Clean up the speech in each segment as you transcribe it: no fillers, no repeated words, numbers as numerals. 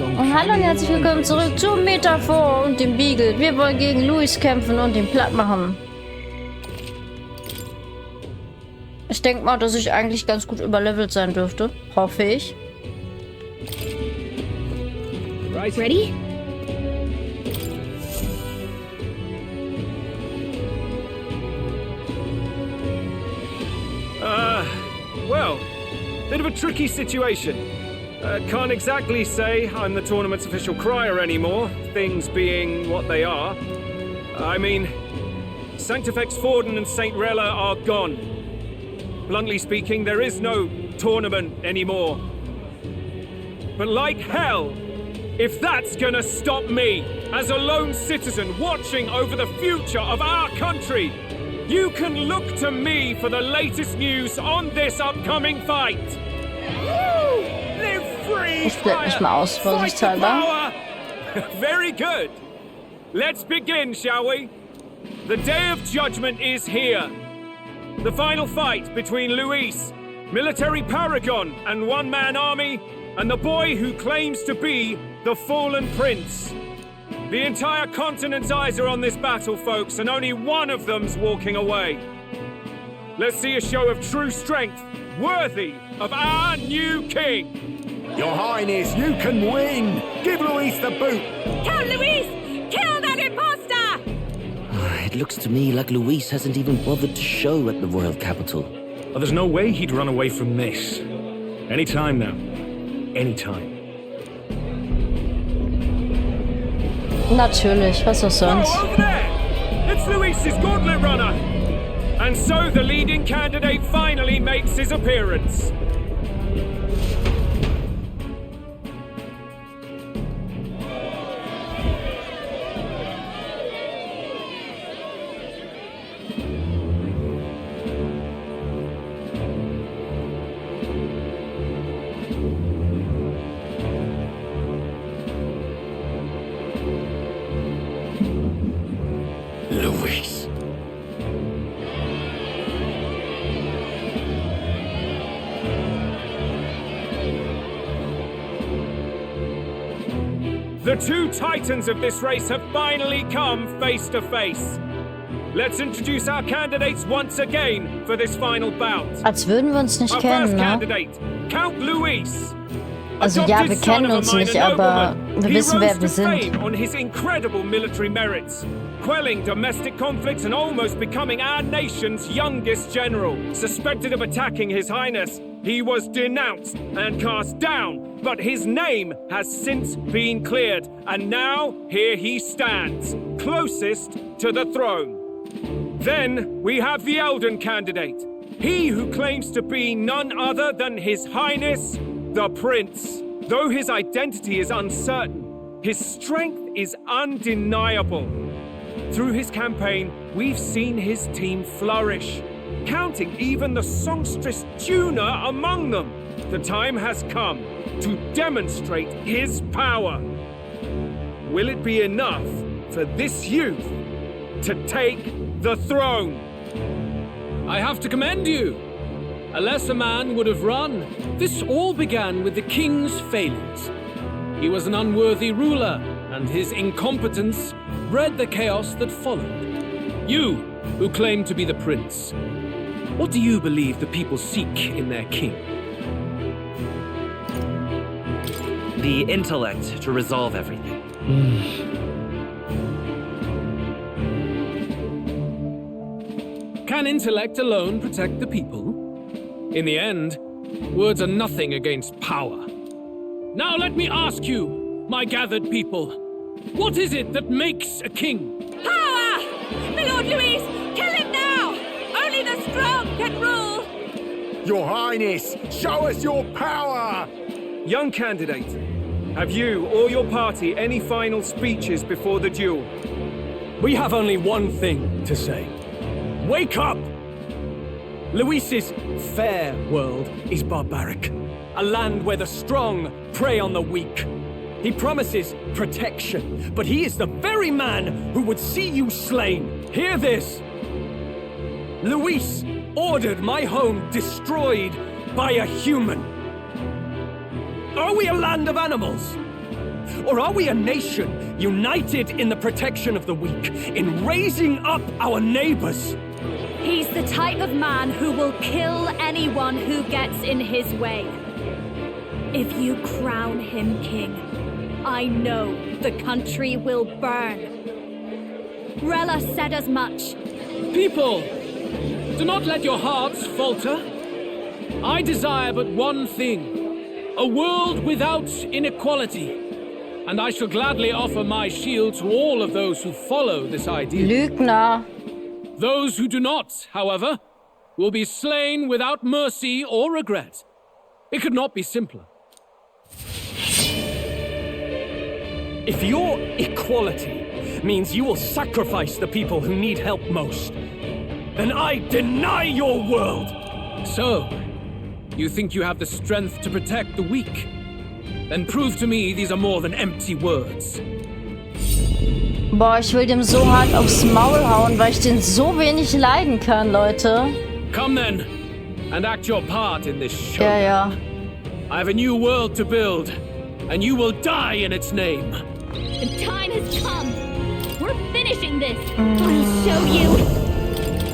Und hallo und herzlich willkommen zurück zu Metaphor und dem Beagle. Wir wollen gegen Louis kämpfen und ihn platt machen. Ich denke mal, dass ich eigentlich ganz gut überlevelt sein dürfte. Hoffe ich. Ready? Well, bit of a tricky situation. Can't exactly say I'm the tournament's official crier anymore, things being what they are. I mean, Sanctifex Forden and St. Rella are gone. Bluntly speaking, there is no tournament anymore. But like hell, if that's gonna stop me, as a lone citizen watching over the future of our country, you can look to me for the latest news on this upcoming fight. Woo! Live free, Ich blende mich mal aus, vorsichtshalber. Very good. Let's begin, shall we? The day of judgment is here. The final fight between Luis, military paragon and one-man army, and the boy who claims to be the fallen prince. The entire continent's eyes are on this battle, folks, and only one of them's walking away. Let's see a show of true strength, worthy of our new king. Your Highness, you can win! Give Luis the boot! Count Luis! Kill that imposter! It looks to me like Luis hasn't even bothered to show at the royal capital. Well, there's no way he'd run away from this. Any time now. Any time. Natürlich, was auch sonst. Oh, over there! It's Luis's gauntlet runner! And so the leading candidate finally makes his appearance. Luis. The two titans of this race have finally come face to face. Let's introduce our candidates once again for this final bout. Als würden wir uns nicht Our kennen, first ne? candidate, Count Luis. Also ja, wir kennen uns nicht, aber wir wissen, wer wir sind. On his incredible military merits, quelling domestic conflicts and almost becoming our nation's youngest general. Suspected of attacking His Highness, he was denounced and cast down, but his name has since been cleared, and now here he stands, closest to the throne. Then we have the Elden candidate, he who claims to be none other than His Highness, the Prince. Though his identity is uncertain, his strength is undeniable. Through his campaign, we've seen his team flourish, counting even the songstress Juna among them. The time has come to demonstrate his power. Will it be enough for this youth to take the throne? I have to commend you. A lesser man would have run. This all began with the king's failings. He was an unworthy ruler, and his incompetence bred the chaos that followed. You, who claim to be the prince, what do you believe the people seek in their king? The intellect to resolve everything. Can intellect alone protect the people? In the end, words are nothing against power. Now let me ask you, my gathered people, what is it that makes a king? Power! My Lord Luis, kill him now! Only the strong can rule! Your Highness, show us your power! Young candidate, have you or your party any final speeches before the duel? We have only one thing to say. Wake up! Luis's fair world is barbaric. A land where the strong prey on the weak. He promises protection, but he is the very man who would see you slain. Hear this! Luis ordered my home destroyed by a human. Are we a land of animals? Or are we a nation united in the protection of the weak, in raising up our neighbors? He's the type of man who will kill anyone who gets in his way. If you crown him king, I know the country will burn. Rella said as much. People, do not let your hearts falter. I desire but one thing, a world without inequality. And I shall gladly offer my shield to all of those who follow this idea. Lügner. Those who do not, however, will be slain without mercy or regret. It could not be simpler. If your equality means you will sacrifice the people who need help most, then I deny your world! So, you think you have the strength to protect the weak? Then prove to me these are more than empty words. Boah, ich will dem so hart aufs Maul hauen, weil ich den so wenig leiden kann, Leute. Come then, and act your part in this show. Ja, ja. I have a new world to build, and you will die in its name. The time has come. We're finishing this. I'll show you.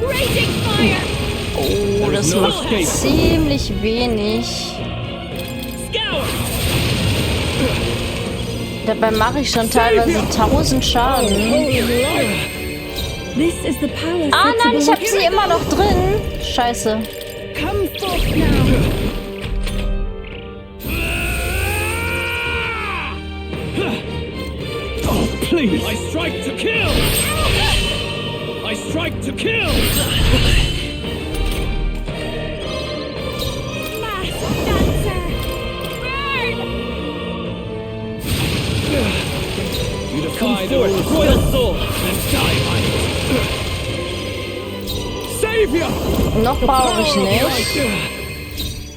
Raging fire. Oh, das macht ziemlich wenig. Scour. Dabei mache ich schon teilweise 1000 Schaden. Ah nein, ich habe sie immer noch drin. Scheiße. Come forth now. Please! I strike to kill! I strike to kill! Mass dancer! Burn! You defy the royal sword and die by it! Savior! Noch brauche ich nicht.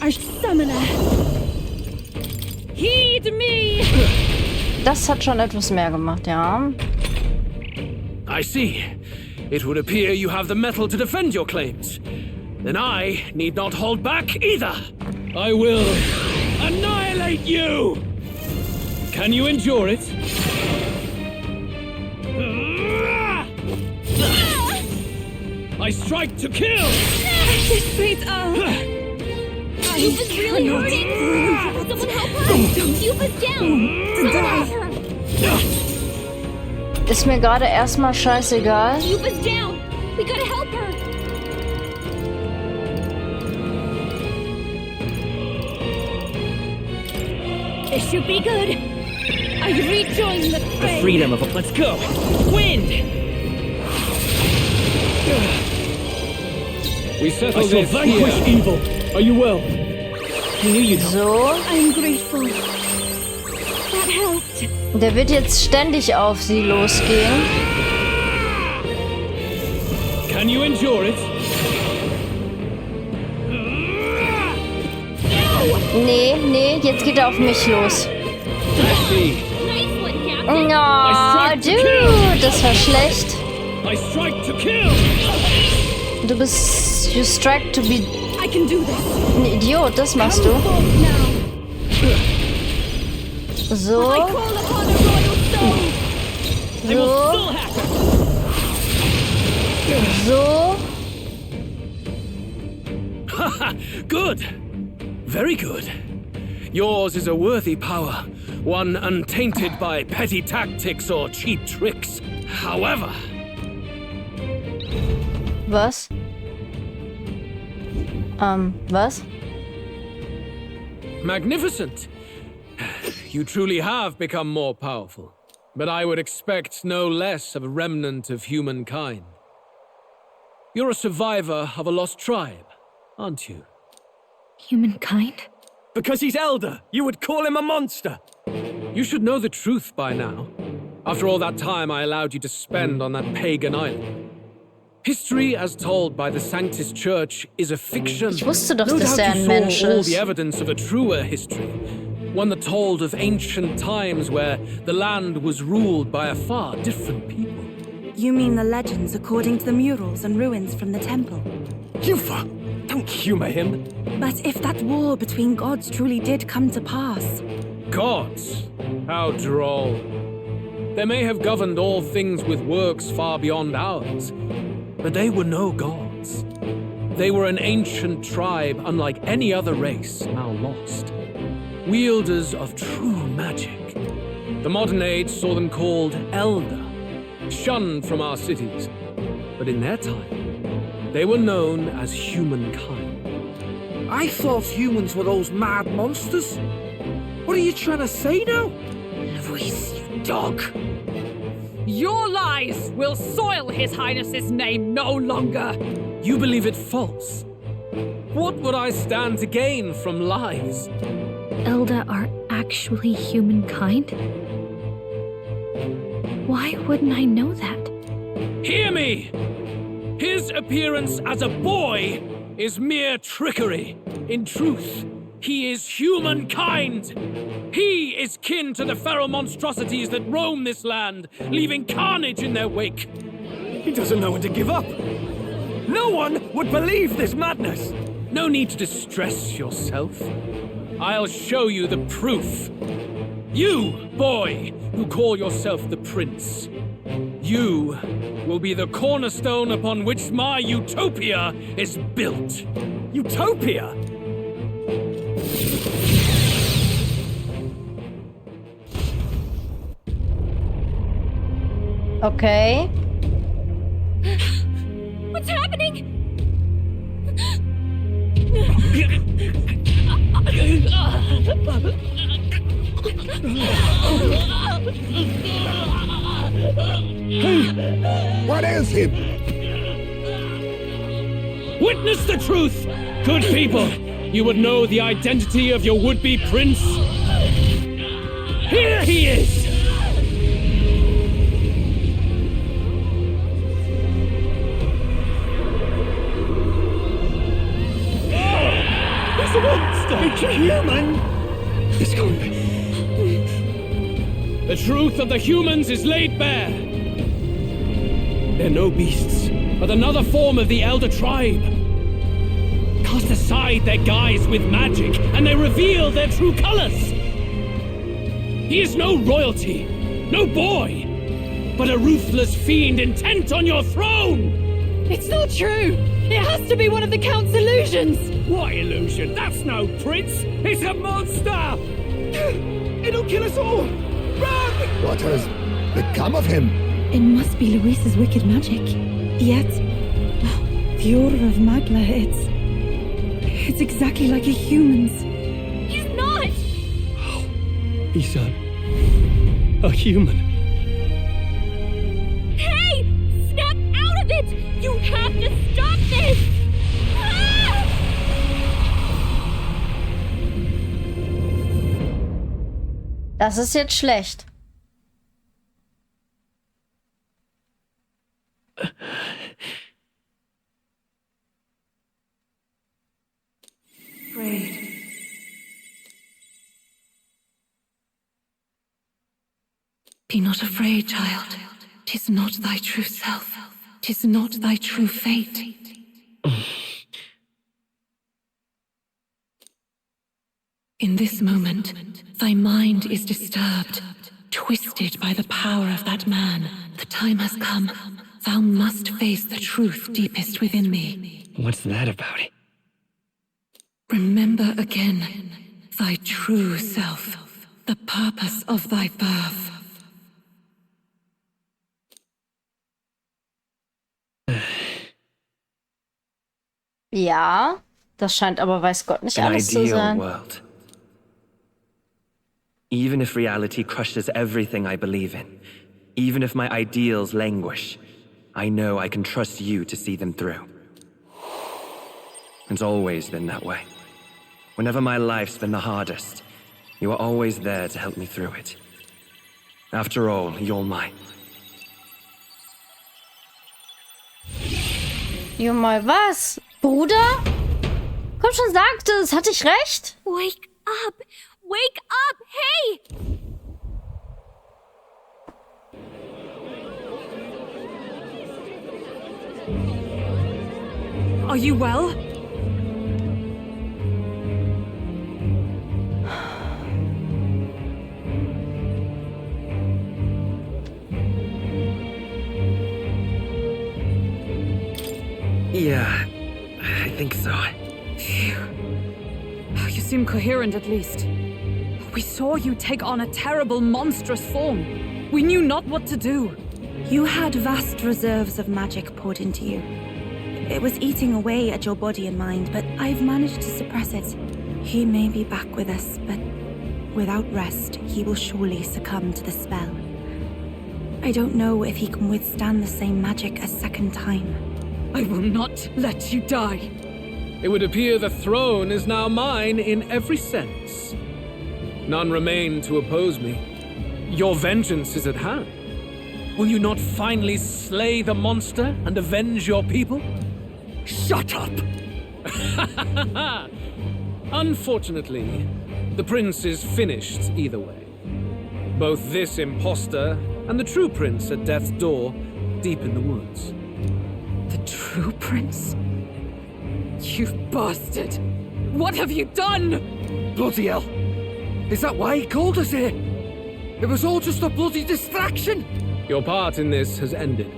Our summoner! Heed me! Das hat schon etwas mehr gemacht, ja. I see. It would appear you have the metal to defend your claims. Then I need not hold back either. I will annihilate you! Can you endure it? I strike to kill! This breeds Yuba's really hurting! Someone help her! Yuba's down! Someone help her! Ist mir gerade erstmal scheißegal. Yuba's down! We gotta help her! This should be good! I rejoin the fray! The freedom of a... Let's go! Wind! We settle this here. Evil. Are you well? So. I'm grateful. That helped. Der wird jetzt ständig auf sie losgehen. Can you endure it? Nee, jetzt geht er auf mich los. Nice one, Captain. Oh, dude, das war schlecht. I strike to kill. Du bist... You strike to be... I can do this. Ein Idiot, das machst du. So. I call upon a royal soul. So. Haha, good. Very good. Yours is a worthy power, one untainted by petty tactics or cheap tricks. However... Was? Was? Magnificent. You truly have become more powerful. But I would expect no less of a remnant of humankind. You're a survivor of a lost tribe, aren't you? Humankind? Because he's Elder, you would call him a monster. You should know the truth by now. After all that time I allowed you to spend on that pagan island. History, as told by the Sanctus Church, is a fiction. Ich wusste doch, No dass doubt er you ein saw Mensch all ist. the evidence of a truer history. One that told of ancient times where the land was ruled by a far different people. You mean the legends according to the murals and ruins from the temple? Yufa, don't humor him. But if that war between gods truly did come to pass, Gods? How droll. They may have governed all things with works far beyond ours, but they were no gods. They were an ancient tribe unlike any other race, now lost. Wielders of true magic. The modern age saw them called Elda, shunned from our cities. But in their time, they were known as humankind. I thought humans were those mad monsters. What are you trying to say now? Luis, you dog! Your lies will soil His Highness's name no longer! You believe it false? What would I stand to gain from lies? Elda are actually humankind? Why wouldn't I know that? Hear me! His appearance as a boy is mere trickery. In truth, he is humankind. He is kin to the feral monstrosities that roam this land, leaving carnage in their wake. He doesn't know when to give up. No one would believe this madness. No need to distress yourself. I'll show you the proof. You, boy, who call yourself the Prince. You will be the cornerstone upon which my utopia is built. Utopia? Okay. What's happening? What is him? Witness the truth, good people. You would know the identity of your would-be prince. Here he is! It's a monster! It's a human! It's gone. The truth of the humans is laid bare. They're no beasts, but another form of the Elder tribe. Cast aside their guise with magic, and they reveal their true colors. He is no royalty, no boy, but a ruthless fiend intent on your throne! It's not true! It has to be one of the Count's illusions! What illusion? That's no prince! It's a monster! It'll kill us all! Run! What has become of him? It must be Luis's wicked magic. Yet, the order of Magla, it's exactly like a human's. He's not! He's a human. Hey! Snap out of it! You have to stop this! Ah! Das ist jetzt schlecht. Afraid. Be not afraid, child. 'Tis not thy true self. 'Tis not thy true fate. In this moment, thy mind is disturbed, twisted by the power of that man. The time has come. Thou must face the truth deepest within thee. What's that about? Remember again thy true self, the purpose of thy birth. Ja, das scheint aber weiß Gott nicht An alles zu ideal sein. world. Even if reality crushes everything I believe in, even if my ideals languish, I know I can trust you to see them through. It's always been that way. Whenever my life's been the hardest, you are always there to help me through it. After all, you're mine. Jo, mal was? Bruder? Komm schon, sag es. Hatte ich recht? Wake up! Wake up! Hey! Are you well? Yeah, I think so. Phew. You seem coherent, at least. We saw you take on a terrible, monstrous form. We knew not what to do. You had vast reserves of magic poured into you. It was eating away at your body and mind, but I've managed to suppress it. He may be back with us, but without rest, he will surely succumb to the spell. I don't know if he can withstand the same magic a second time. I will not let you die. It would appear the throne is now mine in every sense. None remain to oppose me. Your vengeance is at hand. Will you not finally slay the monster and avenge your people? Shut up! Unfortunately, the prince is finished either way. Both this impostor and the true prince at death's door, deep in the woods. The true prince? You bastard! What have you done? Bloody hell! Is that why he called us here? It was all just a bloody distraction! Your part in this has ended.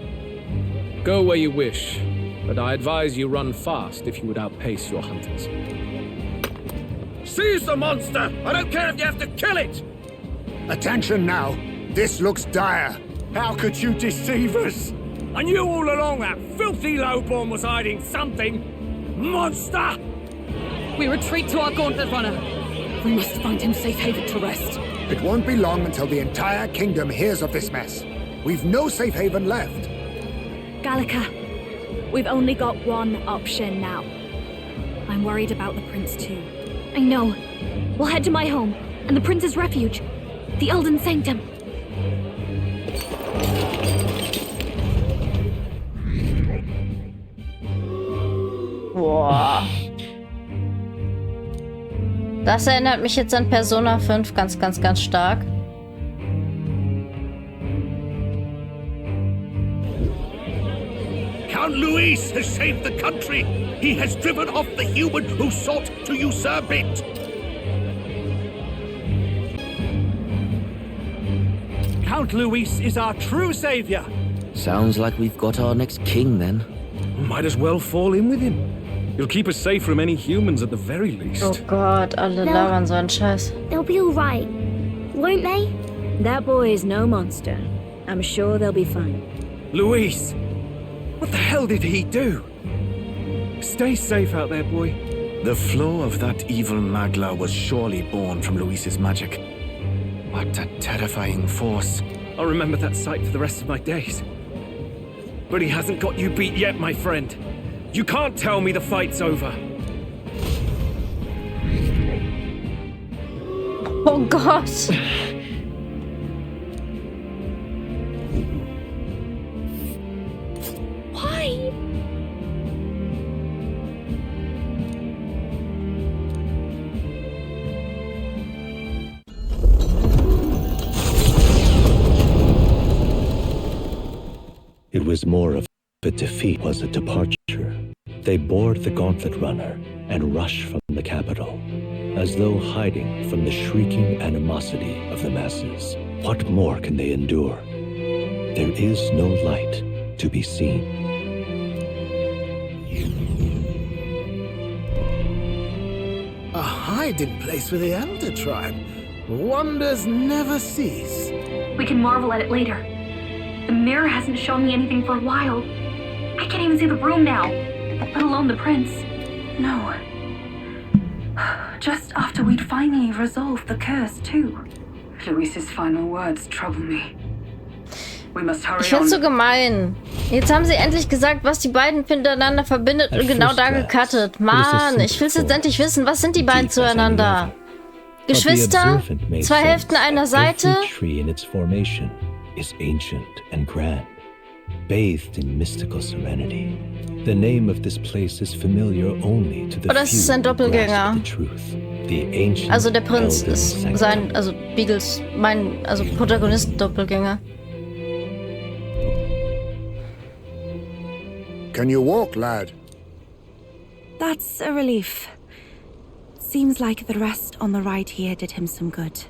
Go where you wish, but I advise you run fast if you would outpace your hunters. Seize the monster! I don't care if you have to kill it! Attention now. This looks dire. How could you deceive us? I knew all along that filthy lowborn was hiding something. Monster! We retreat to our gauntlet runner. We must find him safe haven to rest. It won't be long until the entire kingdom hears of this mess. We've no safe haven left. Gallica, we've only got one option now. I'm worried about the prince too. I know. We'll head to my home, and the prince's refuge, the Elden Sanctum. Boah. Das erinnert mich jetzt an Persona 5 ganz, ganz, ganz stark. Count Luis has saved the country. He has driven off the human who sought to usurp it. Count Luis is our true savior. Sounds like we've got our next king, then. Might as well fall in with him. He'll keep us safe from any humans at the very least. Oh Gott, alle labern so einen Scheiß. They'll be all right, won't they? That boy is no monster. I'm sure they'll be fine. Luis! What the hell did he do? Stay safe out there, boy. The flow of that evil Magla was surely born from Luis's magic. What a terrifying force. I'll remember that sight for the rest of my days. But he hasn't got you beat yet, my friend. You can't tell me the fight's over. Oh Gott. Why? It was more of a defeat was a departure. They board the gauntlet runner and rush from the capital, as though hiding from the shrieking animosity of the masses. What more can they endure? There is no light to be seen. A hiding place for the Elder tribe. Wonders never cease. We can marvel at it later. The mirror hasn't shown me anything for a while. I can't even see the room now, let alone the prince. No. Just after we'd finally resolved the curse, too. Luis's final words trouble me. We must hurry Ich find's so on. gemein. Jetzt haben sie endlich gesagt, was die beiden miteinander verbindet und genau da gecuttet. Mann, ich will's jetzt endlich wissen. Was sind die beiden zueinander? Geschwister? Zwei Hälften einer Seite? Is ancient and grand, bathed in mystical serenity. The name of this place is familiar only to the Oder ist es ein Doppelgänger? the truth. The ancient Also der Prinz Elden ist Sanctum. sein, also Beagles, also Protagonisten-Doppelgänger. Can you walk, lad? That's a relief. Seems like the rest on the ride here did him some good.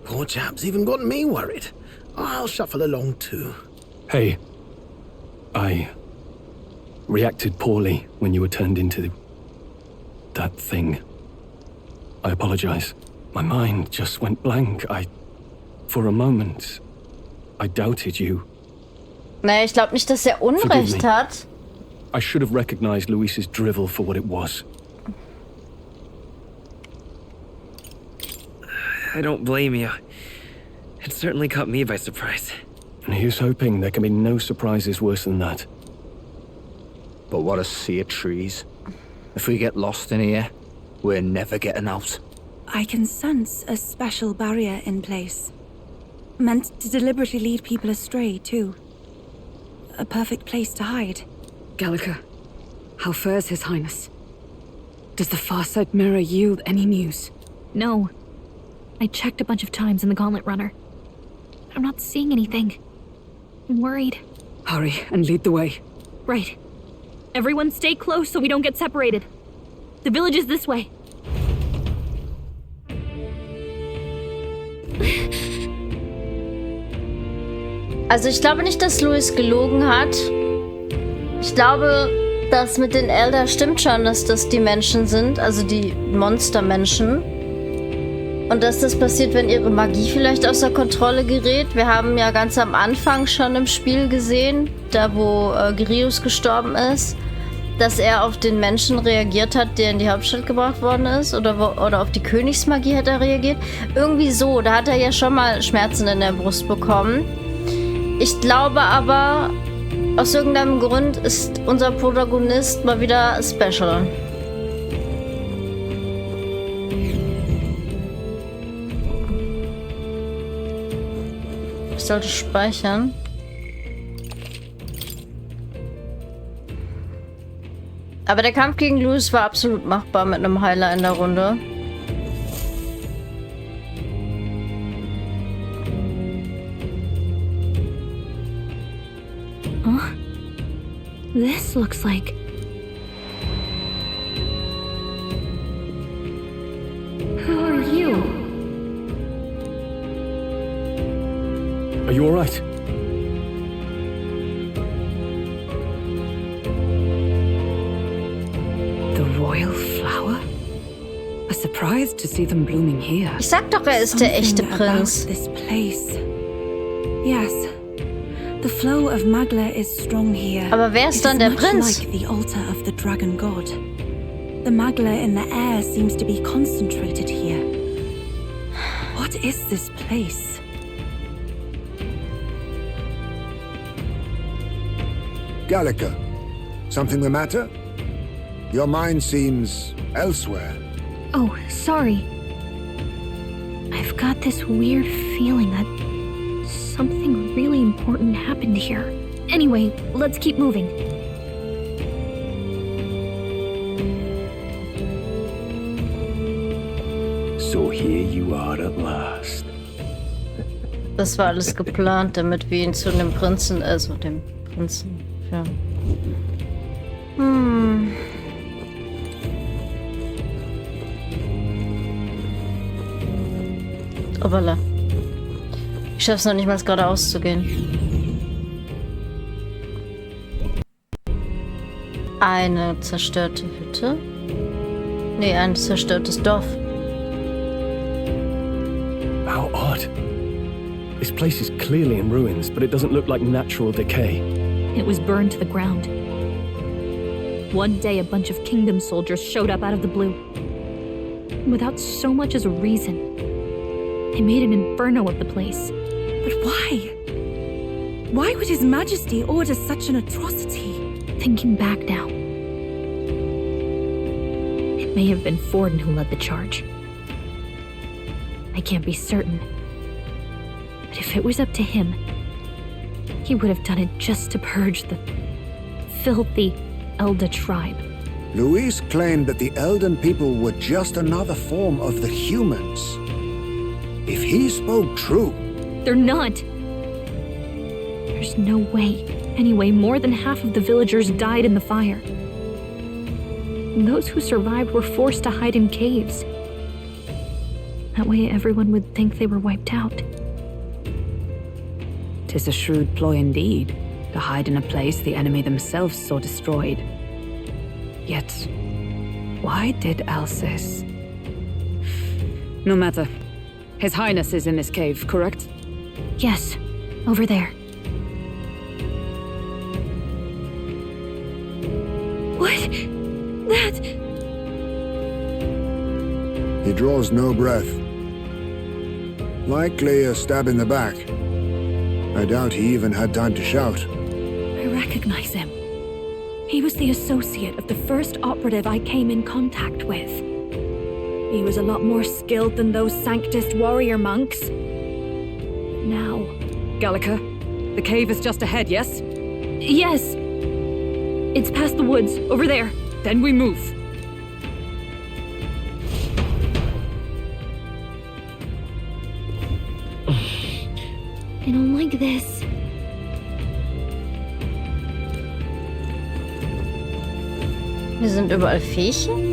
Poor chap's even got me worried. I'll shuffle along too. Hey, reacted poorly when you were turned into that thing. I apologize. My mind just went blank. For a moment, I doubted you. Naja, ich glaube nicht, dass er Unrecht hat. I should have recognized Luis's drivel for what it was. I don't blame you. It certainly caught me by surprise. And here's hoping there can be no surprises worse than that. But what a sea of trees. If we get lost in here, we're never getting out. I can sense a special barrier in place. Meant to deliberately lead people astray, too. A perfect place to hide. Gallica, how fares His Highness? Does the Farsight mirror yield any news? No. I checked a bunch of times in the Gauntlet Runner. I'm not seeing anything. I'm worried. Hurry and lead the way. Right. Everyone stay close so we don't get separated. The village is this way. Also ich glaube nicht, dass Luis gelogen hat. Ich glaube, das mit den Elder stimmt schon, dass das die Menschen sind, also die Monstermenschen. Und dass das passiert, wenn ihre Magie vielleicht außer Kontrolle gerät. Wir haben ja ganz am Anfang schon im Spiel gesehen, da wo Girius gestorben ist, dass er auf den Menschen reagiert hat, der in die Hauptstadt gebracht worden ist. Oder auf die Königsmagie hat er reagiert. Irgendwie so, da hat er ja schon mal Schmerzen in der Brust bekommen. Ich glaube aber, aus irgendeinem Grund ist unser Protagonist mal wieder special. Ich sollte speichern. Aber der Kampf gegen Luis war absolut machbar mit einem Heiler in der Runde. Huh? This looks like... Who are you? Are you all right? The royal flower? A surprise to see them blooming here. Ich sag doch, er ist der echte Prinz. This place. Yes. The flow of Magla is strong here. Aber wer ist dann der Prinz? Like the altar of the dragon god. The Magla in the air seems to be concentrated here. What is this place? Gallica, something the matter? Your mind seems elsewhere. Oh, sorry. I've got this weird feeling that something really important happened here. Anyway, let's keep moving. So here you are at last. Das war alles geplant, damit wir ihn zu dem Prinzen, also dem Prinzen, ja. Oh, voilà. Ich schaff's noch nicht mal geradeaus zu gehen. Eine zerstörte Hütte? Nee, ein zerstörtes Dorf. How odd. This place is clearly in ruins, but it doesn't look like natural decay. It was burned to the ground. One day, a bunch of kingdom soldiers showed up out of the blue. Without so much as a reason. They made an inferno of the place. But why? Why would His Majesty order such an atrocity? Thinking back now, it may have been Forden who led the charge. I can't be certain. But if it was up to him, he would have done it just to purge the filthy Elda tribe. Luis claimed that the Elden people were just another form of the humans. If he spoke true... They're not. There's no way. Anyway, more than half of the villagers died in the fire. And those who survived were forced to hide in caves. That way everyone would think they were wiped out. 'Tis a shrewd ploy indeed. to hide in a place the enemy themselves saw destroyed. Yet, why did Alcest? No matter. His Highness is in this cave, correct? Yes, over there. What? That... He draws no breath. Likely a stab in the back. I doubt he even had time to shout. I recognize him. He was the associate of the first operative I came in contact with. He was a lot more skilled than those Sanctist warrior monks. Now... Gallica, the cave is just ahead, yes? Yes. It's past the woods, over there. Then we move. I don't like this. Hier sind überall Fähchen.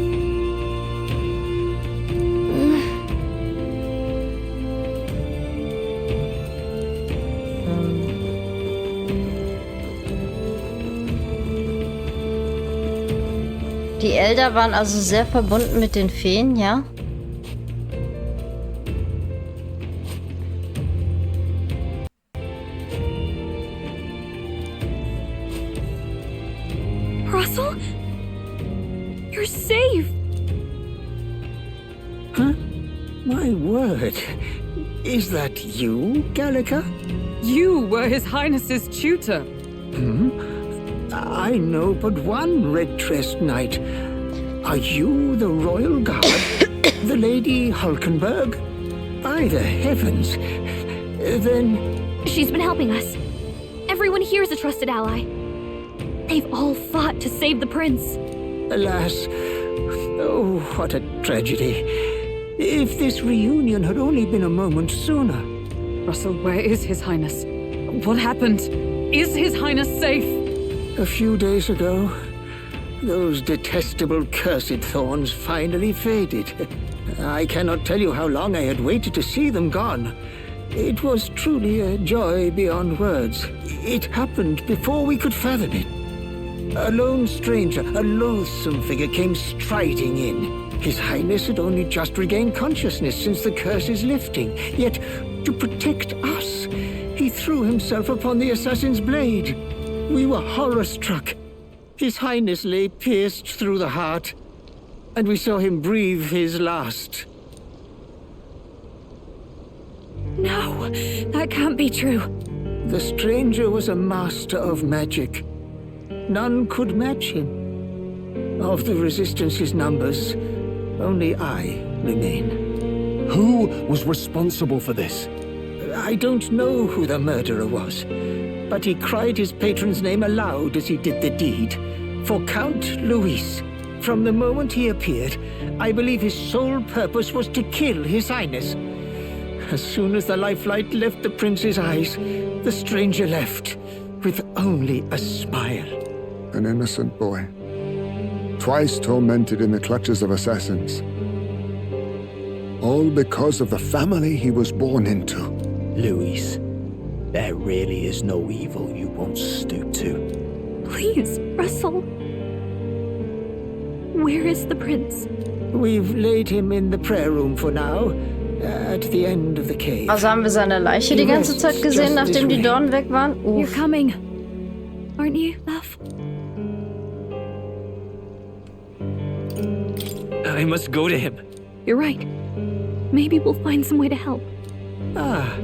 Die Elder waren also sehr verbunden mit den Feen, ja? Russell? You're safe! Huh? My word. Is that you, Gallica? You were His Highness's tutor. Hmm? I know but one red-dressed knight. Are you the royal guard? The Lady Hulkenberg? By the heavens. Then... She's been helping us. Everyone here is a trusted ally. They've all fought to save the prince. Alas. Oh, what a tragedy. If this reunion had only been a moment sooner. Russell, where is His Highness? What happened? Is His Highness safe? A few days ago, those detestable cursed thorns finally faded. I cannot tell you how long I had waited to see them gone. It was truly a joy beyond words. It happened before we could fathom it. A lone stranger, a loathsome figure, came striding in. His Highness had only just regained consciousness since the curse's lifting. Yet, to protect us, he threw himself upon the assassin's blade. We were horror-struck. His Highness lay pierced through the heart, and we saw him breathe his last. No, that can't be true. The stranger was a master of magic. None could match him. Of the Resistance's numbers, only I remain. Who was responsible for this? I don't know who the murderer was, but he cried his patron's name aloud as he did the deed. For Count Luis, from the moment he appeared, I believe his sole purpose was to kill His Highness. As soon as the lifelight left the prince's eyes, the stranger left, with only a smile. An innocent boy. Twice tormented in the clutches of assassins. All because of the family he was born into. Luis, there really is no evil you won't stoop to. Please, Russell. Where is the prince? We've laid him in the prayer room for now, at the end of the cave. Also haben wir seine Leiche die ganze Zeit gesehen, nachdem die Dornen weg waren? You're coming, aren't you, love? I must go to him. You're right. Maybe we'll find some way to help. Ah,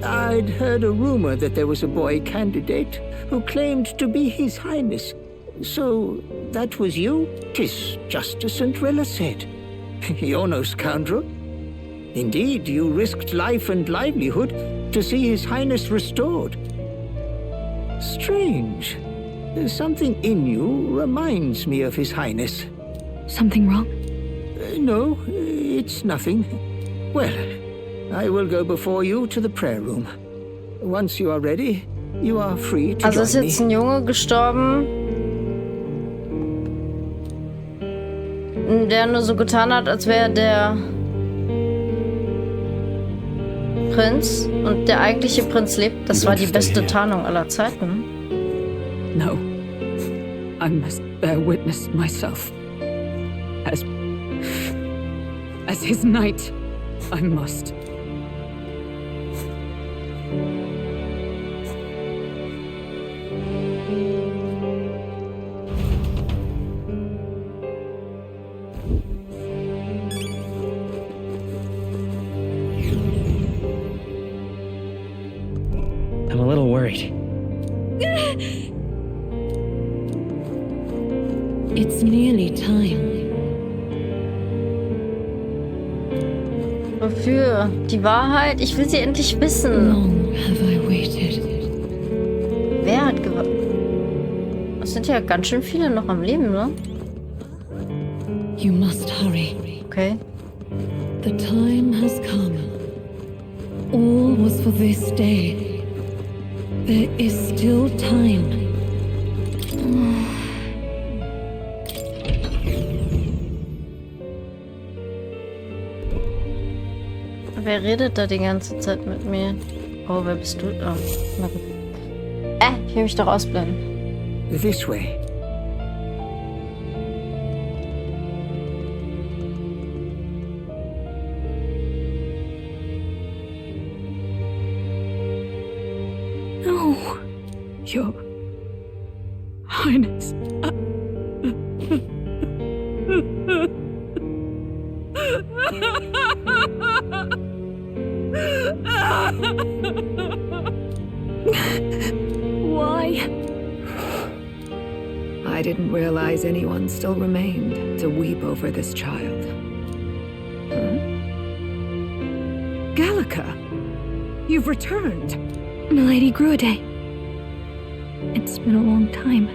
I'd heard a rumor that there was a boy candidate who claimed to be His Highness. So, that was you? 'Tis just as Cinderella said. You're no scoundrel. Indeed, you risked life and livelihood to see His Highness restored. Strange. Something in you reminds me of His Highness. Something wrong? No, it's nothing. Well, I will go before you to the prayer room. Once you are ready, you are free to Also ist join jetzt ein Junge gestorben, der nur so getan hat, als wäre der Prinz und der eigentliche Prinz lebt. Das war die beste Tarnung aller Zeiten. No. I must bear witness myself. As his knight, I must. I'm a little worried. It's nearly time. Wofür? Die Wahrheit? Ich will sie endlich wissen. Long have I waited. Wer hat gewartet? Es sind ja ganz schön viele noch am Leben, ne? You must hurry. Okay. The time has come. All was for this day. There is still time. Wer redet da die ganze Zeit mit mir? Oh, wer bist du? Oh, na gut. Ich will mich doch ausblenden. This way. No. Your Highness. Why? I didn't realize anyone still remained to weep over this child. Huh? Gallica, you've returned. Milady Gruide. It's been a long time.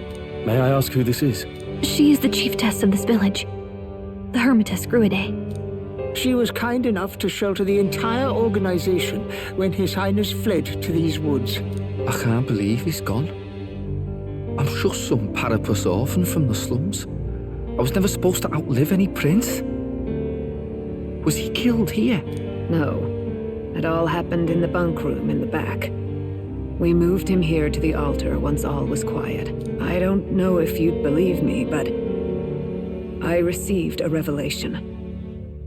May I ask who this is? She is the chiefess of this village. The Hermitess Gruide. She was kind enough to shelter the entire organization when His Highness fled to these woods. I can't believe he's gone. I'm just some parapus orphan from the slums. I was never supposed to outlive any prince. Was he killed here? No. It all happened in the bunk room in the back. We moved him here to the altar once all was quiet. I don't know if you'd believe me, but I received a revelation.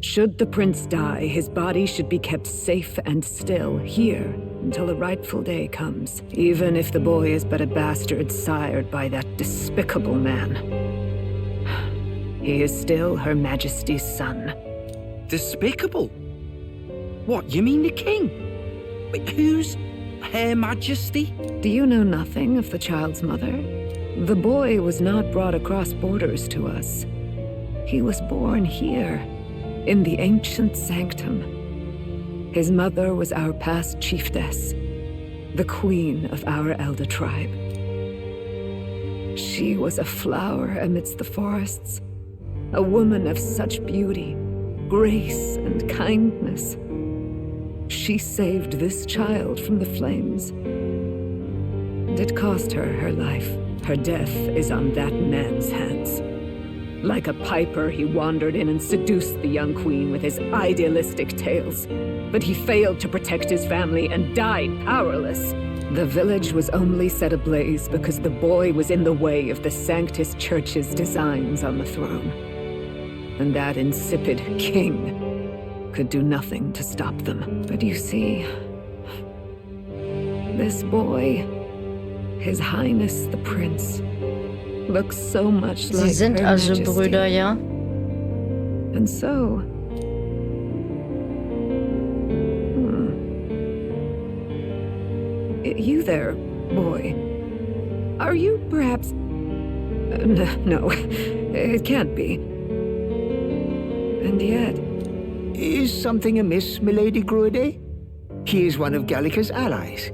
Should the prince die, his body should be kept safe and still here until the rightful day comes, even if the boy is but a bastard sired by that despicable man. He is still Her Majesty's son. Despicable? What, you mean the king? Wait, who's Her Majesty? Do you know nothing of the child's mother? The boy was not brought across borders to us. He was born here, in the ancient sanctum. His mother was our past chiefess, the queen of our Elda tribe. She was a flower amidst the forests, a woman of such beauty, grace, and kindness. She saved this child from the flames. And it cost her her life. Her death is on that man's hands. Like a piper, he wandered in and seduced the young queen with his idealistic tales. But he failed to protect his family and died powerless. The village was only set ablaze because the boy was in the way of the Sanctus Church's designs on the throne. And that insipid king could do nothing to stop them. But you see, this boy, His Highness the Prince, looks so much like Sie sind Her also Majesty. Brüder, ja? And so... You there, boy. Are you perhaps... No, it can't be. And yet... Is something amiss, Milady Gruide? He is one of Gallica's allies.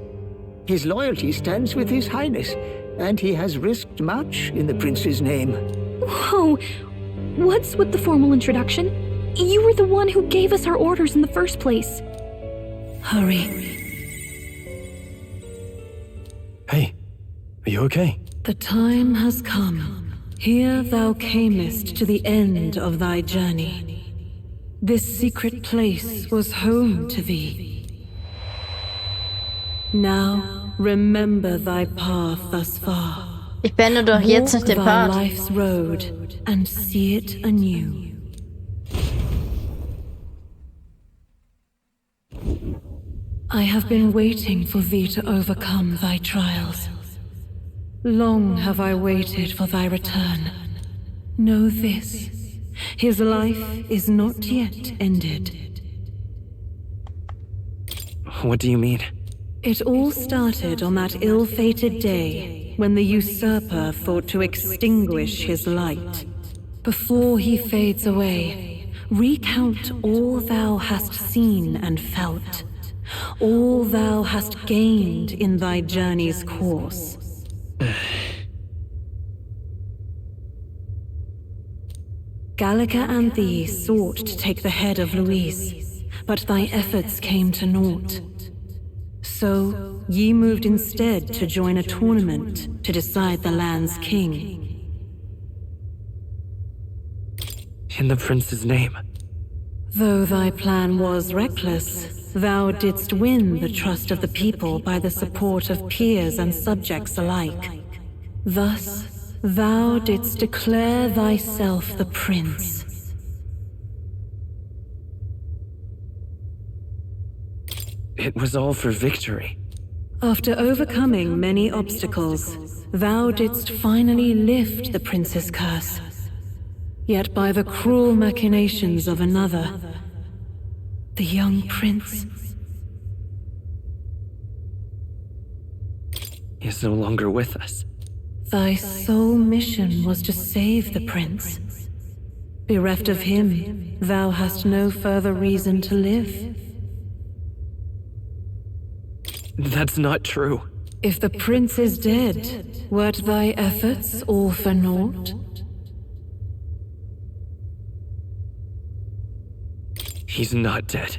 His loyalty stands with His Highness, and he has risked much in the prince's name. Whoa! What's with the formal introduction? You were the one who gave us our orders in the first place. Hurry. Hey, are you okay? The time has come. Here thou camest to the end of thy journey. This secret place was home to thee. Now remember thy path thus far. Ich beende doch jetzt nicht den Part. Life's road and see it anew. I have been waiting for thee to overcome thy trials. Long have I waited for thy return. Know this, his life is not yet ended. What do you mean? It all started on that ill-fated day when the usurper thought to extinguish his light. Before he fades away, recount all thou hast seen and felt, all thou hast gained in thy journey's course. Gallica and thee sought to take the head of Luis, but thy efforts came to naught. So, ye moved instead to join a tournament to decide the land's king. In the prince's name. Though thy plan was reckless, thou didst win the trust of the people by the support of peers and subjects alike. Thus, thou didst declare thyself the prince. It was all for victory. After overcoming many obstacles, thou didst finally lift the prince's curse. Yet by the cruel machinations of another, the young prince is no longer with us. Thy sole mission was to save the prince. Bereft of him, thou hast no further reason to live. That's not true. If the prince is dead, wert thy efforts all for naught? He's not dead.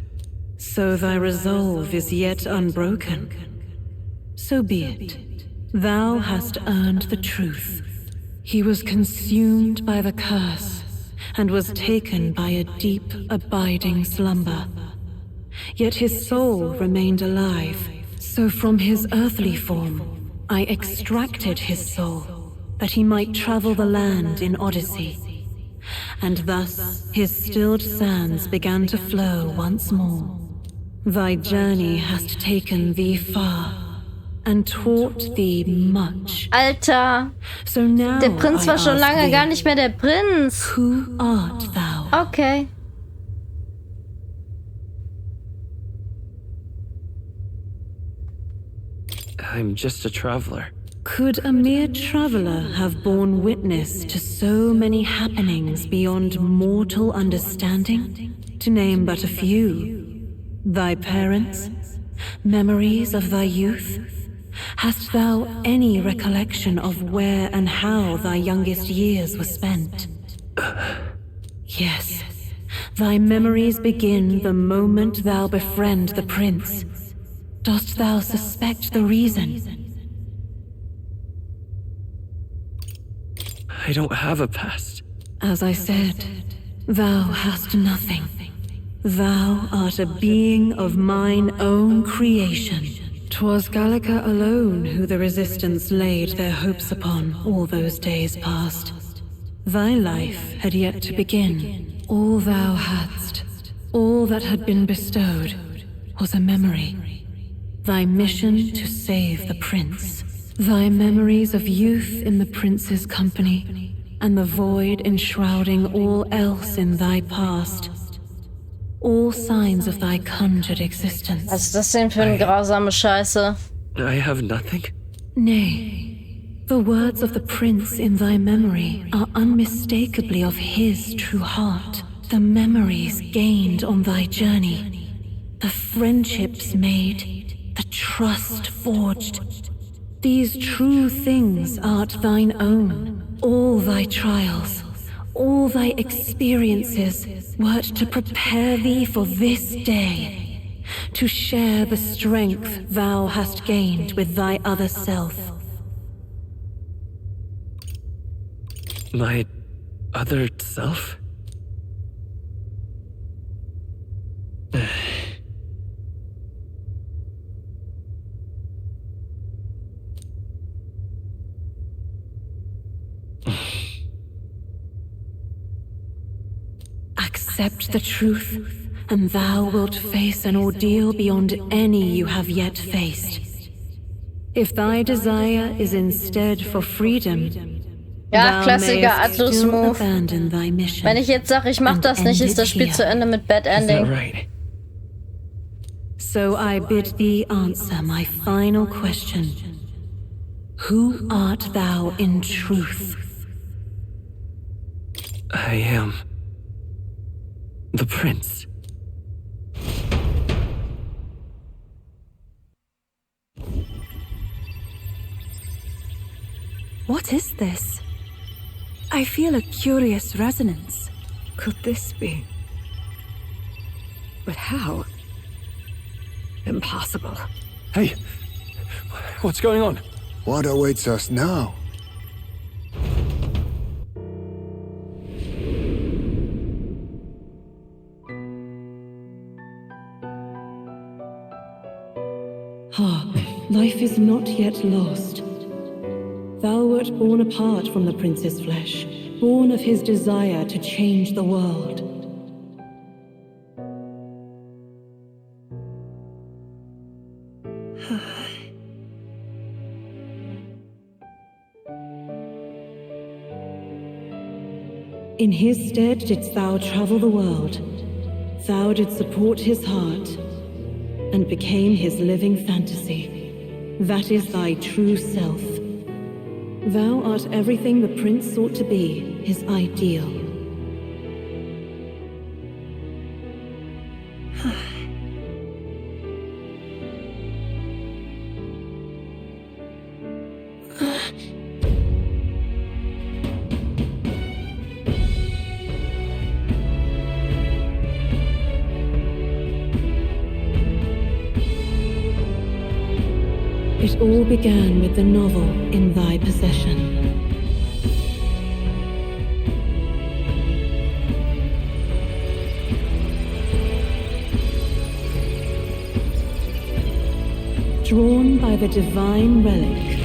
So thy resolve is yet unbroken. So be it. Thou hast earned the truth. He was consumed by the curse, and was taken by a deep, abiding slumber. Yet his soul remained alive, so from his earthly form, I extracted his soul, that he might travel the land in Odyssey. And thus his stilled sands began to flow once more. Thy journey hast taken thee far, and taught thee much. Alter, so now der Prinz war schon lange gar nicht mehr der Prinz. Who art thou? Okay. I'm just a traveler. Could a mere traveler have borne witness to so many happenings beyond mortal understanding? To name but a few. Thy parents? Memories of thy youth? Hast thou any recollection of where and how thy youngest years were spent? Yes, thy memories begin the moment thou befriend the prince. Dost thou suspect the reason? I don't have a past. As I said, thou hast nothing. Thou art a being of mine own creation. 'Twas Gallica alone who the resistance laid their hopes upon all those days past. Thy life had yet to begin. All thou hadst, all that had been bestowed, was a memory. Thy mission to save the prince. Thy memories of youth in the prince's company, and the void enshrouding all else in thy past. All signs of thy conjured existence. Was ist das denn für eine grausame Scheiße? I have nothing? Nay, the words of the prince in thy memory are unmistakably of his true heart. The memories gained on thy journey, the friendships made, the trust forged. These true things art thine own. All thy trials, all thy experiences wert to prepare thee for this day, to share the strength thou hast gained with thy other self. My other self? Accept the truth, and thou wilt face an ordeal beyond any you have yet faced. If thy desire is instead for freedom, ja, Klassiker Atlus Move. Wenn ich jetzt sage, ich mach das nicht, ist das Spiel zu Ende mit Bad Ending. So I bid thee answer my final question. Who art thou in truth? I am the prince. What is this? I feel a curious resonance. Could this be? But how? Impossible. Hey, what's going on? What awaits us now? Life is not yet lost. Thou wert born apart from the prince's flesh, born of his desire to change the world. In his stead didst thou travel the world. Thou didst support his heart, and became his living fantasy. That is thy true self. Thou art everything the prince sought to be, his ideal. It all began with the novel in thy possession. Drawn by the divine relic,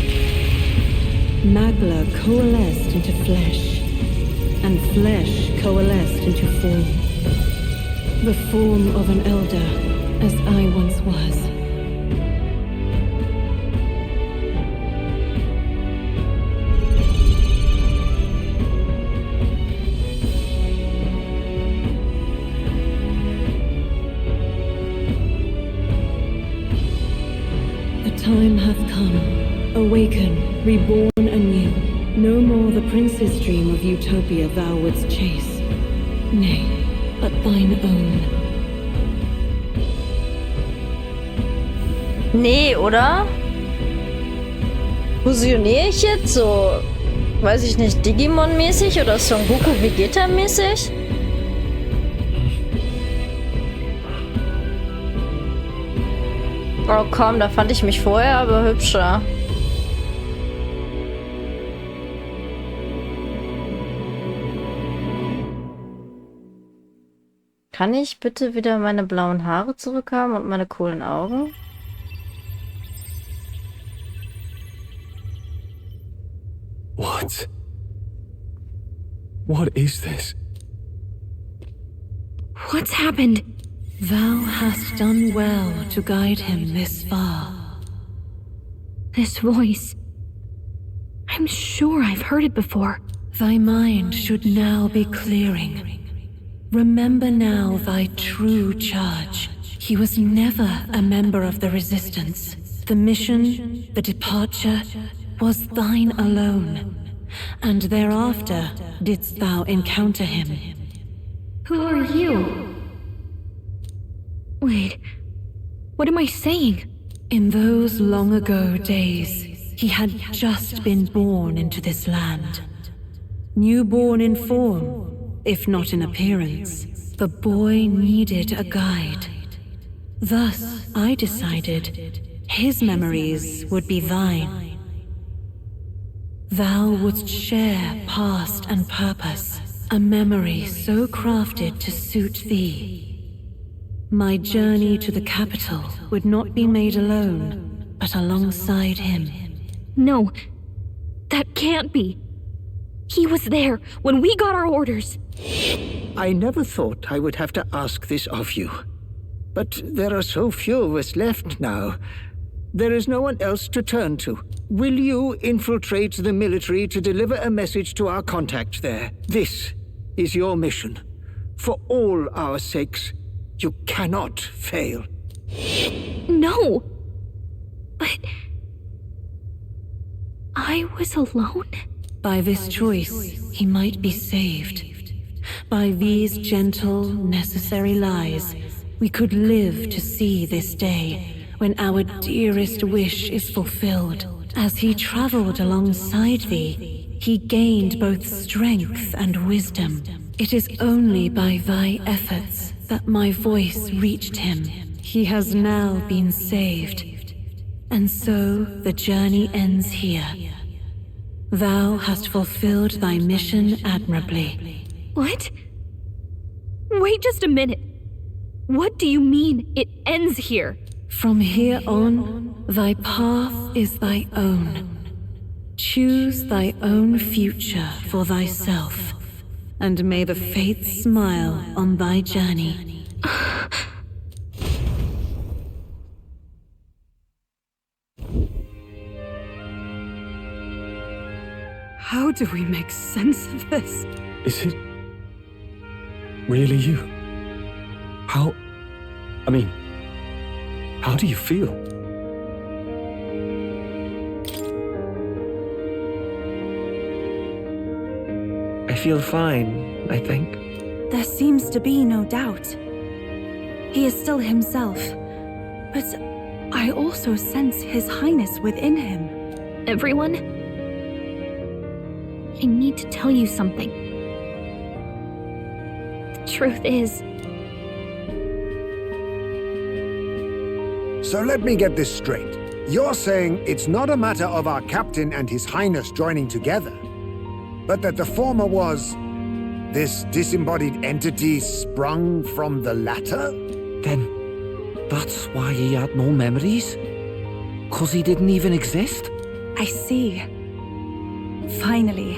Magla coalesced into flesh, and flesh coalesced into form. The form of an elder, as I once was. Time hath come. Awaken, reborn anew. No more the prince's dream of utopia thou wouldst chase. Nay, but thine own. Nee, oder? Fusioniere ich jetzt so, weiß ich nicht, Digimon-mäßig oder Son Goku Vegeta-mäßig? Oh komm, da fand ich mich vorher aber hübscher. Kann ich bitte wieder meine blauen Haare zurückhaben und meine coolen Augen? What? What is this? What's happened? Thou hast done well to guide him this far. This voice. I'm sure I've heard it before. Thy mind should now be clearing. Remember now thy true charge. He was never a member of the Resistance. The mission, the departure, was thine alone. And thereafter didst thou encounter him. Who are you? Wait, what am I saying? In those long ago days, he had just been born into this land. Newborn in form, if not in appearance, the boy needed a guide. Thus, I decided his memories would be thine. Thou wouldst share past and purpose, a memory so crafted to suit thee. My journey to the capital would not be made alone, but alongside him. No, that can't be. He was there when we got our orders. I never thought I would have to ask this of you. But there are so few of us left now. There is no one else to turn to. Will you infiltrate the military to deliver a message to our contact there? This is your mission. For all our sakes, you cannot fail. No! But... I was alone? By this choice, he might be saved. By these gentle, necessary lies, we could live to see this day when our dearest wish is fulfilled. As he traveled alongside thee, he gained both strength and wisdom. It is only by thy efforts that my voice reached him. He has now been saved, and so the journey ends here. Thou hast fulfilled thy mission admirably. What? Wait just a minute. What do you mean, it ends here? From here on, thy path is thy own. Choose thy own future for thyself, and may the fates smile on thy journey. How do we make sense of this? Is it really you? How do you feel? I feel fine, I think. There seems to be no doubt. He is still himself, but I also sense His Highness within him. Everyone? I need to tell you something. The truth is... So let me get this straight. You're saying it's not a matter of our captain and His Highness joining together, but that the former was this disembodied entity sprung from the latter? Then that's why he had no memories? 'Cause he didn't even exist? I see. Finally,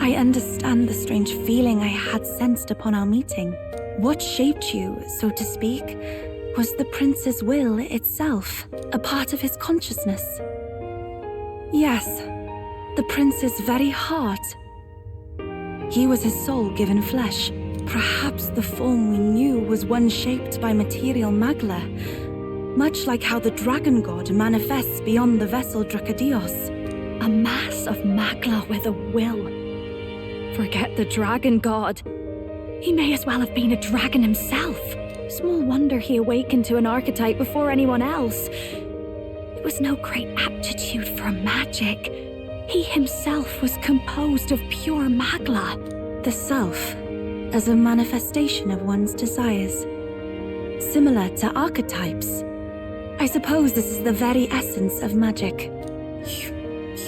I understand the strange feeling I had sensed upon our meeting. What shaped you, so to speak, was the prince's will itself, a part of his consciousness. Yes, the prince's very heart. He was his soul given flesh. Perhaps the form we knew was one shaped by material magla, much like how the dragon god manifests beyond the vessel Drakadios. A mass of magla with a will. Forget the dragon god. He may as well have been a dragon himself. Small wonder he awakened to an archetype before anyone else. It was no great aptitude for magic. He himself was composed of pure magla. The self, as a manifestation of one's desires. Similar to archetypes. I suppose this is the very essence of magic.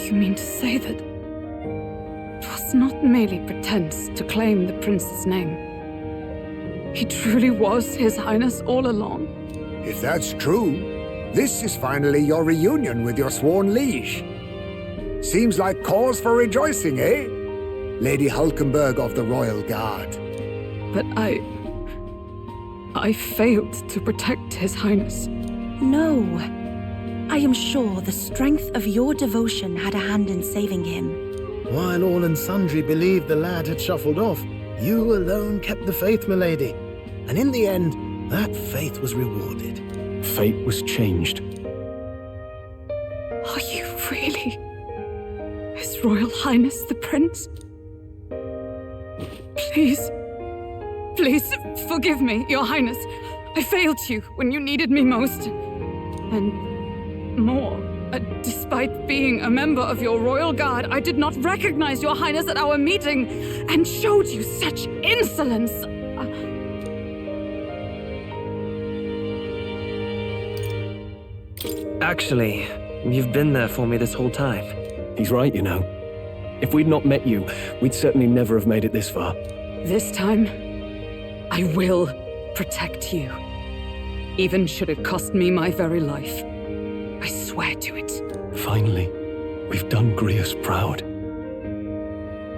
You mean to say that it was not merely pretense to claim the prince's name? He truly was His Highness all along? If that's true, this is finally your reunion with your sworn liege. Seems like cause for rejoicing, eh? Lady Hulkenberg of the Royal Guard. But I failed to protect His Highness. No. I am sure the strength of your devotion had a hand in saving him. While all and sundry believed the lad had shuffled off, you alone kept the faith, milady. And in the end, that faith was rewarded. Fate was changed. Are you really His Royal Highness the Prince? Please forgive me, Your Highness. I failed you when you needed me most. And more, despite being a member of your Royal Guard, I did not recognize Your Highness at our meeting and showed you such insolence. Actually, you've been there for me this whole time. He's right, you know. If we'd not met you, we'd certainly never have made it this far. This time, I will protect you. Even should it cost me my very life. I swear to it. Finally, we've done Grius proud.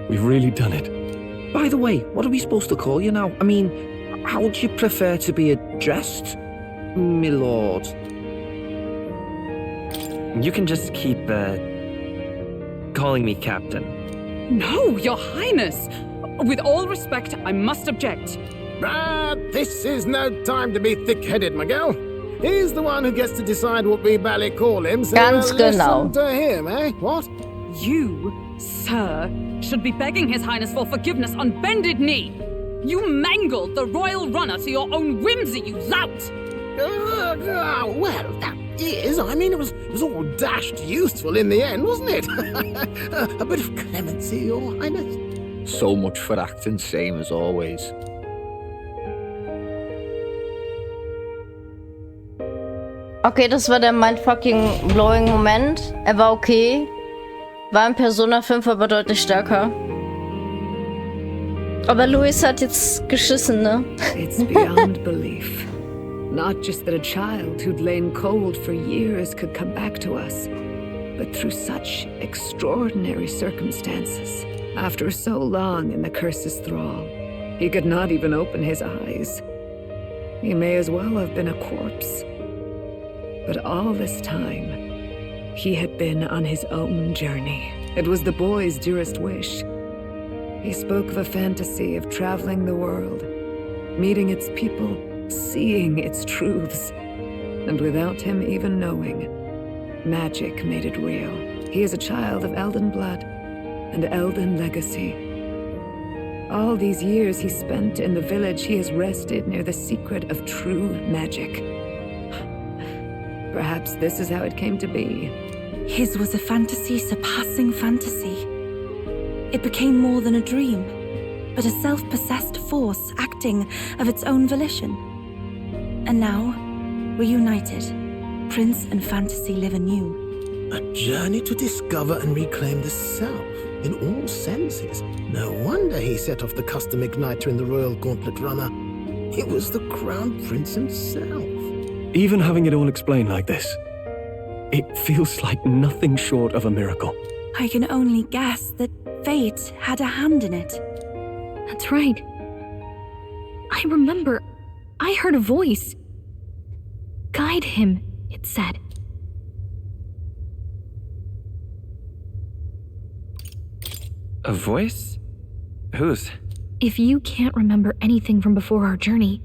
We've really done it. By the way, what are we supposed to call you now? I mean, how would you prefer to be addressed, my lord? You can just keep, calling me Captain. No, Your Highness! With all respect, I must object. This is no time to be thick-headed, Miguel. He's the one who gets to decide what we ballet call him, so Ganz genau. listen to him, eh? What? You, sir, should be begging His Highness for forgiveness on bended knee. You mangled the royal runner to your own whimsy, you lout! Well, that is, I mean, it was all dashed useful in the end, wasn't it? A bit of clemency, Your Highness. So much for acting same as always. Okay, das war der mind-fucking-blowing Moment. Er war okay. War in Persona 5 aber deutlich stärker. Aber Luis hat jetzt geschissen, ne? It's beyond belief. Not just that a child who'd lain cold for years could come back to us, but through such extraordinary circumstances. After so long in the curse's thrall, he could not even open his eyes. He may as well have been a corpse. But all this time, he had been on his own journey. It was the boy's dearest wish. He spoke of a fantasy of traveling the world, meeting its people, seeing its truths. And without him even knowing, magic made it real. He is a child of Elden blood and Elden legacy. All these years he spent in the village, he has rested near the secret of true magic. Perhaps this is how it came to be. His was a fantasy surpassing fantasy. It became more than a dream, but a self-possessed force acting of its own volition. And now, we're united. Prince and fantasy live anew. A journey to discover and reclaim the self, in all senses. No wonder he set off the custom igniter in the Royal Gauntlet Runner. It was the Crown Prince himself. Even having it all explained like this, it feels like nothing short of a miracle. I can only guess that fate had a hand in it. That's right. I remember, I heard a voice. Guide him, it said. A voice? Whose? If you can't remember anything from before our journey,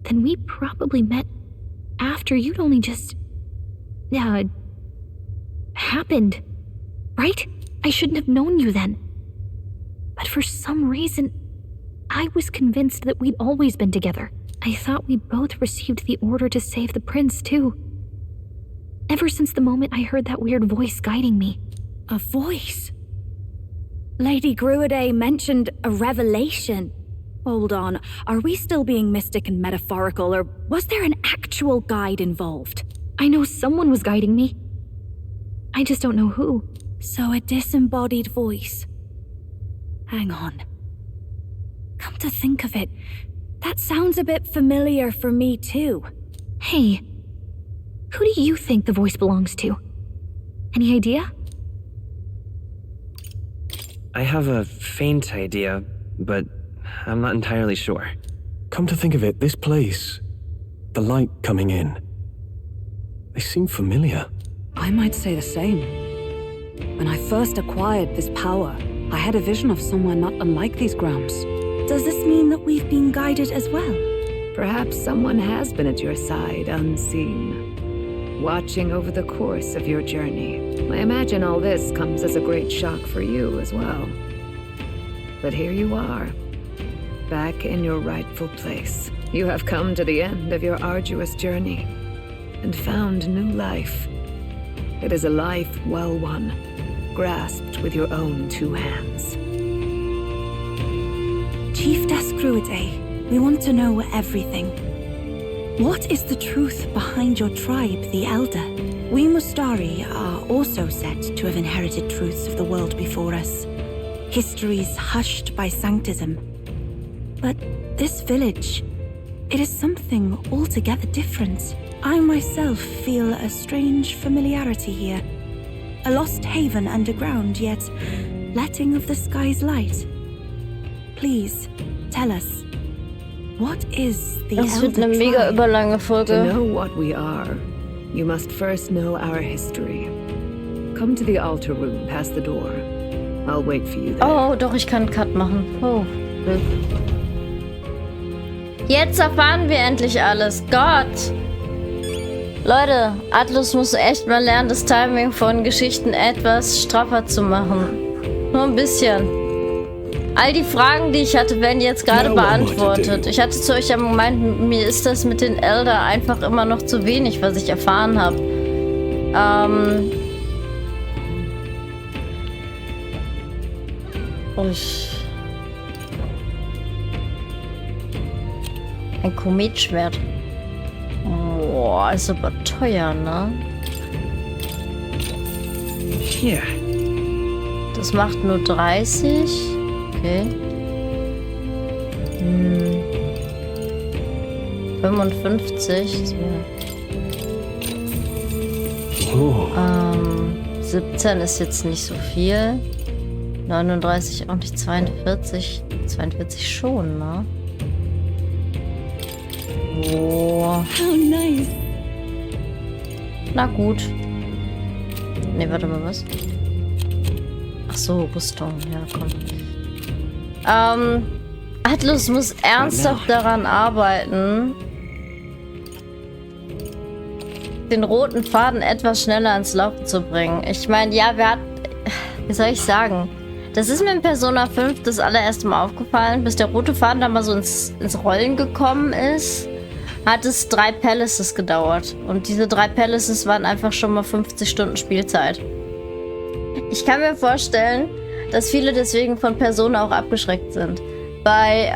then we probably met after you'd only just... happened. Right? I shouldn't have known you then. But for some reason, I was convinced that we'd always been together. I thought we both received the order to save the prince, too. Ever since the moment I heard that weird voice guiding me. A voice? Lady Gruade mentioned a revelation. Hold on, are we still being mystic and metaphorical, or was there an actual guide involved? I know someone was guiding me. I just don't know who. So a disembodied voice. Hang on. Come to think of it, that sounds a bit familiar for me too. Hey, who do you think the voice belongs to? Any idea? I have a faint idea, but I'm not entirely sure. Come to think of it, this place, the light coming in, they seem familiar. I might say the same. When I first acquired this power, I had a vision of somewhere not unlike these grounds. Does this mean that we've been guided as well? Perhaps someone has been at your side unseen, watching over the course of your journey. I imagine all this comes as a great shock for you as well. But here you are, back in your rightful place. You have come to the end of your arduous journey and found new life. It is a life well won, grasped with your own two hands. Chief Gruade, we want to know everything. What is the truth behind your tribe, the Elder? We Mustari are also said to have inherited truths of the world before us. Histories hushed by sanctism. But this village, it is something altogether different. I myself feel a strange familiarity here. A lost haven underground, yet letting of the sky's light. Please, tell us. What is the Das wird Elder eine mega tribe? überlange Folge. To know what we are, you must first know our history. Come to the altar room past the door. I'll wait for you there. Oh, doch, ich kann einen Cut machen. Oh, Glück. Jetzt erfahren wir endlich alles. Gott! Leute, Atlus muss echt mal lernen, das Timing von Geschichten etwas straffer zu machen. Nur ein bisschen. All die Fragen, die ich hatte, werden jetzt gerade beantwortet. Ich hatte zu euch ja gemeint, mir ist das mit den Elder einfach immer noch zu wenig, was ich erfahren habe. Ein Kometschwert. Boah, ist aber teuer, ne? Hier. Das macht nur 30. Okay. 55. 17 ist jetzt nicht so viel. 39 auch nicht. 42. 42 schon, ne? Oh. How nice. Na gut. Ne, warte mal, was? Ach so, Rüstung. Ja, komm. Atlus muss ernsthaft daran arbeiten, den roten Faden etwas schneller ins Laufen zu bringen. Ich meine, ja, wie soll ich sagen? Das ist mir in Persona 5 das allererste Mal aufgefallen, bis der rote Faden da mal so ins Rollen gekommen ist, hat es 3 Palaces gedauert. Und diese 3 Palaces waren einfach schon mal 50 Stunden Spielzeit. Ich kann mir vorstellen, dass viele deswegen von Persona auch abgeschreckt sind. Bei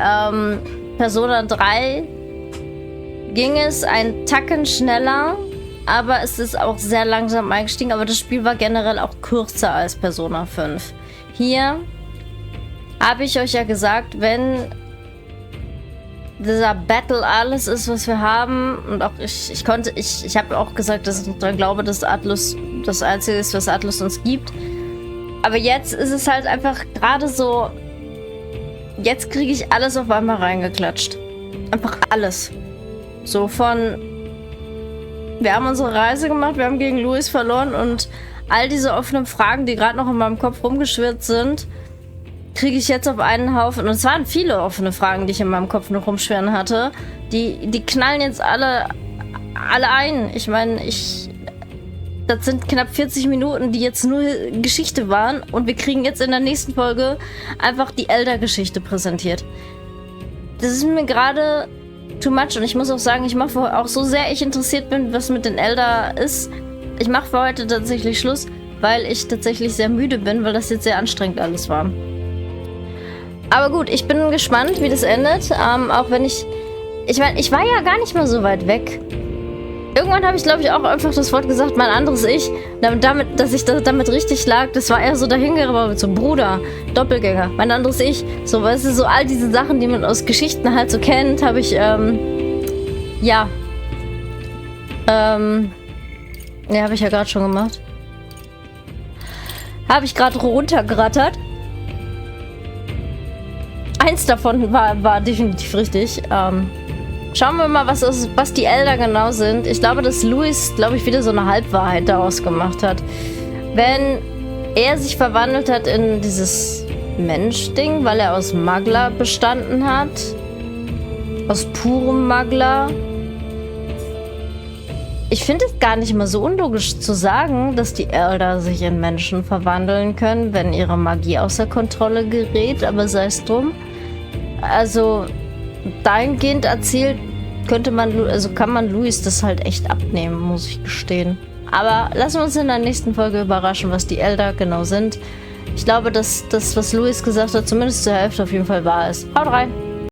Persona 3 ging es einen Tacken schneller, aber es ist auch sehr langsam eingestiegen. Aber das Spiel war generell auch kürzer als Persona 5. Hier habe ich euch ja gesagt, wenn dieser Battle alles ist, was wir haben, und auch ich habe auch gesagt, dass ich daran glaube, dass Atlus das Einzige ist, was Atlus uns gibt. Aber jetzt ist es halt einfach gerade so, jetzt kriege ich alles auf einmal reingeklatscht. Einfach alles. So von, wir haben unsere Reise gemacht, wir haben gegen Louis verloren und all diese offenen Fragen, die gerade noch in meinem Kopf rumgeschwirrt sind, kriege ich jetzt auf einen Haufen. Und es waren viele offene Fragen, die ich in meinem Kopf noch rumschwirren hatte. Die knallen jetzt alle ein. Ich meine, das sind knapp 40 Minuten, die jetzt nur Geschichte waren. Und wir kriegen jetzt in der nächsten Folge einfach die Elder-Geschichte präsentiert. Das ist mir gerade too much. Und ich muss auch sagen, ich mache auch so sehr ich interessiert bin, was mit den Elder ist. Ich mache für heute tatsächlich Schluss, weil ich tatsächlich sehr müde bin, weil das jetzt sehr anstrengend alles war. Aber gut, ich bin gespannt, wie das endet. Auch wenn ich meine, ich war ja gar nicht mal so weit weg. Irgendwann habe ich, glaube ich, auch einfach das Wort gesagt, mein anderes Ich. Dass ich damit richtig lag, das war eher so dahingeraubt, so Bruder, Doppelgänger, mein anderes Ich. So, weißt du, so all diese Sachen, die man aus Geschichten halt so kennt, habe ich, habe ich ja gerade schon gemacht. Habe ich gerade runtergerattert. Eins davon war definitiv richtig. Schauen wir mal, was die Elder genau sind. Ich glaube, dass Louis, wieder so eine Halbwahrheit daraus gemacht hat. Wenn er sich verwandelt hat in dieses Mensch-Ding, weil er aus Magler bestanden hat. Aus purem Magler. Ich finde es gar nicht mal so unlogisch zu sagen, dass die Elder sich in Menschen verwandeln können, wenn ihre Magie außer Kontrolle gerät, aber sei es drum. Also, dahingehend erzählt, kann man Louis das halt echt abnehmen, muss ich gestehen. Aber lassen wir uns in der nächsten Folge überraschen, was die Elder genau sind. Ich glaube, dass das, was Louis gesagt hat, zumindest zur Hälfte auf jeden Fall wahr ist. Haut rein!